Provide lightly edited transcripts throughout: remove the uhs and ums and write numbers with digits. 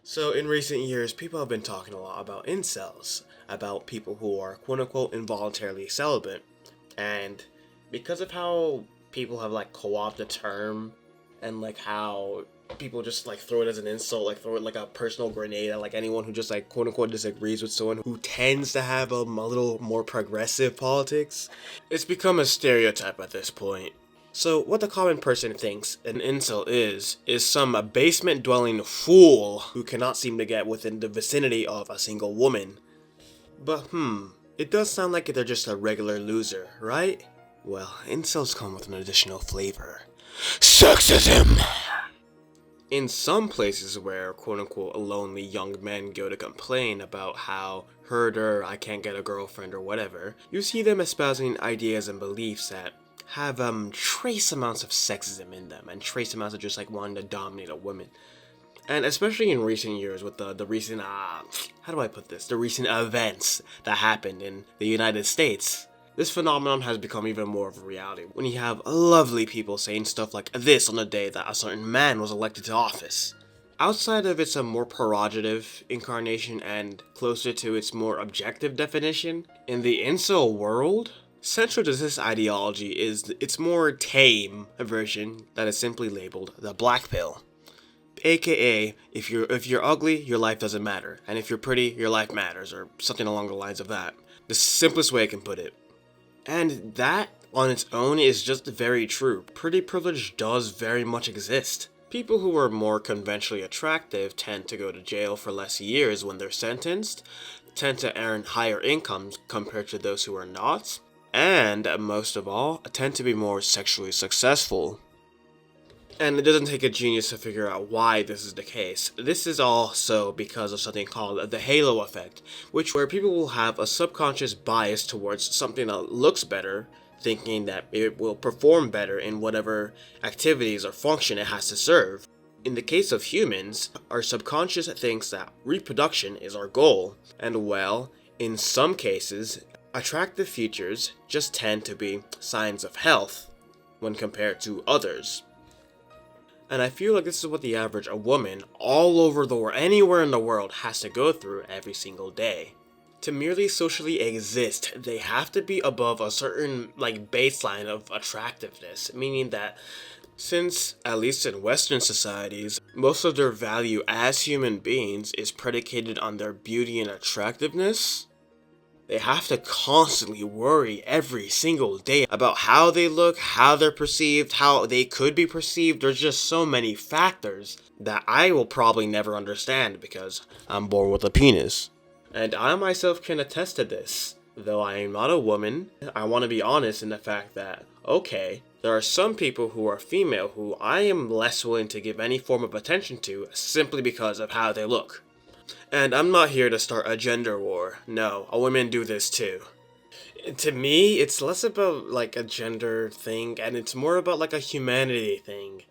So in recent years, people have been talking a lot about incels, about people who are quote unquote involuntarily celibate. And because of how people have like co-opted the term and like how people just like throw it as an insult, like throw it like a personal grenade at like anyone who just like quote unquote disagrees with someone who tends to have a little more progressive politics, it's become a stereotype at this point. So, what the common person thinks an incel is some basement dwelling fool who cannot seem to get within the vicinity of a single woman. But, it does sound like they're just a regular loser, right? Well, incels come with an additional flavor: sexism! In some places where quote unquote lonely young men go to complain about how herder, I can't get a girlfriend or whatever, you see them espousing ideas and beliefs that have trace amounts of sexism in them and trace amounts of just like wanting to dominate a woman. And especially in recent years with the recent how do I put this? The recent events that happened in the United States. This phenomenon has become even more of a reality when you have lovely people saying stuff like this on the day that a certain man was elected to office. Outside of its a more pejorative incarnation and closer to its more objective definition, in the incel world, central to this ideology is its more tame version that is simply labeled the black pill. AKA, if you're ugly, your life doesn't matter, and if you're pretty, your life matters, or something along the lines of that. The simplest way I can put it. And that, on its own, is just very true. Pretty privilege does very much exist. People who are more conventionally attractive tend to go to jail for less years when they're sentenced, tend to earn higher incomes compared to those who are not, and, most of all, tend to be more sexually successful. And it doesn't take a genius to figure out why this is the case. This is also because of something called the halo effect, where people will have a subconscious bias towards something that looks better, thinking that it will perform better in whatever activities or function it has to serve. In the case of humans, our subconscious thinks that reproduction is our goal, and well, in some cases, attractive features just tend to be signs of health when compared to others. And I feel like this is what the average woman all over the world, anywhere in the world, has to go through every single day. To merely socially exist, they have to be above a certain baseline of attractiveness, meaning that since, at least in Western societies, most of their value as human beings is predicated on their beauty and attractiveness, they have to constantly worry every single day about how they look, how they're perceived, how they could be perceived. There's just so many factors that I will probably never understand because I'm born with a penis. And I myself can attest to this. Though I am not a woman, I want to be honest in the fact that, okay, there are some people who are female who I am less willing to give any form of attention to simply because of how they look. And I'm not here to start a gender war. No, women do this too. To me, it's less about a gender thing, and it's more about a humanity thing.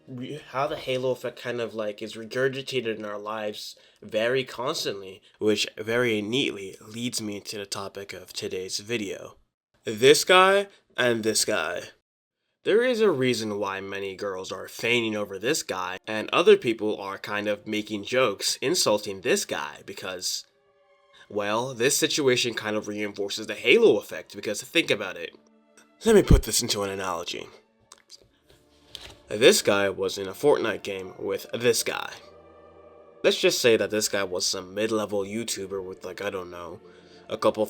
How the halo effect kind of is regurgitated in our lives very constantly, which very neatly leads me to the topic of today's video. This guy and this guy. There is a reason why many girls are fainting over this guy, and other people are kind of making jokes, insulting this guy, because, well, this situation kind of reinforces the halo effect, because think about it. Let me put this into an analogy. This guy was in a Fortnite game with this guy. Let's just say that this guy was some mid-level YouTuber with I don't know, a couple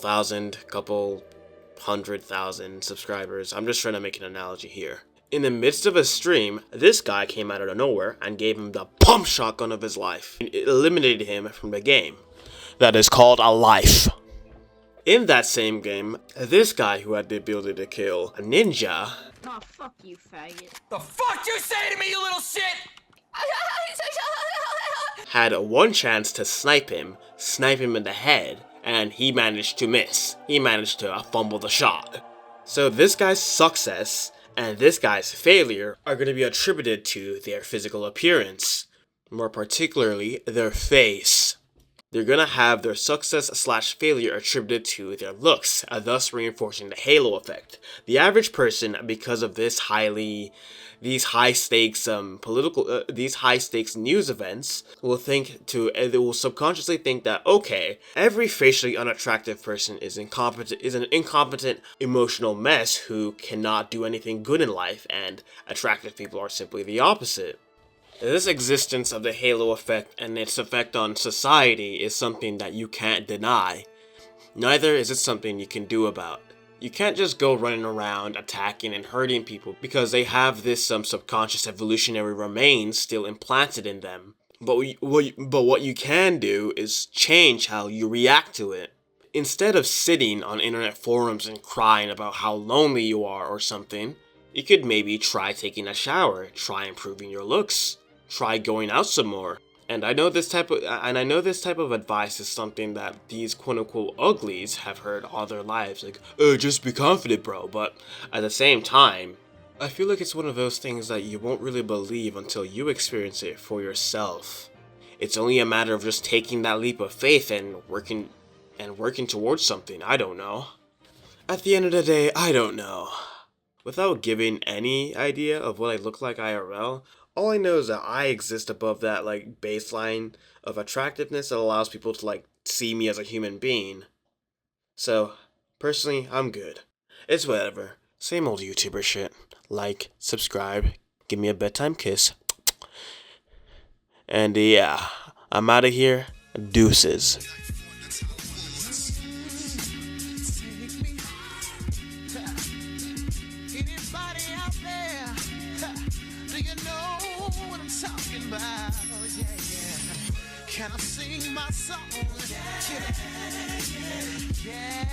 100,000 subscribers. I'm just trying to make an analogy here. In the midst of a stream, this guy came out of nowhere and gave him the pump shotgun of his life. It eliminated him from the game. That is called a life. In that same game, this guy who had the ability to kill a ninja. Oh, fuck you, faggot. The fuck you say to me, you little shit? Had one chance to snipe him in the head, and he managed to miss. He managed to fumble the shot. So this guy's success and this guy's failure are going to be attributed to their physical appearance, more particularly their face. They're going to have their success/failure attributed to their looks, thus reinforcing the halo effect. The average person, because of this highly these high stakes these high stakes news events they will subconsciously think that, okay, every facially unattractive person is an incompetent emotional mess who cannot do anything good in life, and attractive people are simply the opposite. This existence of the halo effect and its effect on society is something that you can't deny. Neither is it something you can do about. You can't just go running around attacking and hurting people because they have this subconscious evolutionary remains still implanted in them. But what you can do is change how you react to it. Instead of sitting on internet forums and crying about how lonely you are or something, you could maybe try taking a shower, try improving your looks, try going out some more. And I know this type of advice is something that these quote-unquote uglies have heard all their lives, like, just be confident, bro. But at the same time, I feel like it's one of those things that you won't really believe until you experience it for yourself. It's only a matter of just taking that leap of faith and working towards something. I don't know. At the end of the day, I don't know. Without giving any idea of what I look like IRL, all I know is that I exist above that, like, baseline of attractiveness that allows people to, like, see me as a human being. So, personally, I'm good. It's whatever. Same old YouTuber shit. Like, subscribe, give me a bedtime kiss. And yeah, I'm out of here. Deuces. Talking about, Can I sing my song? Yeah.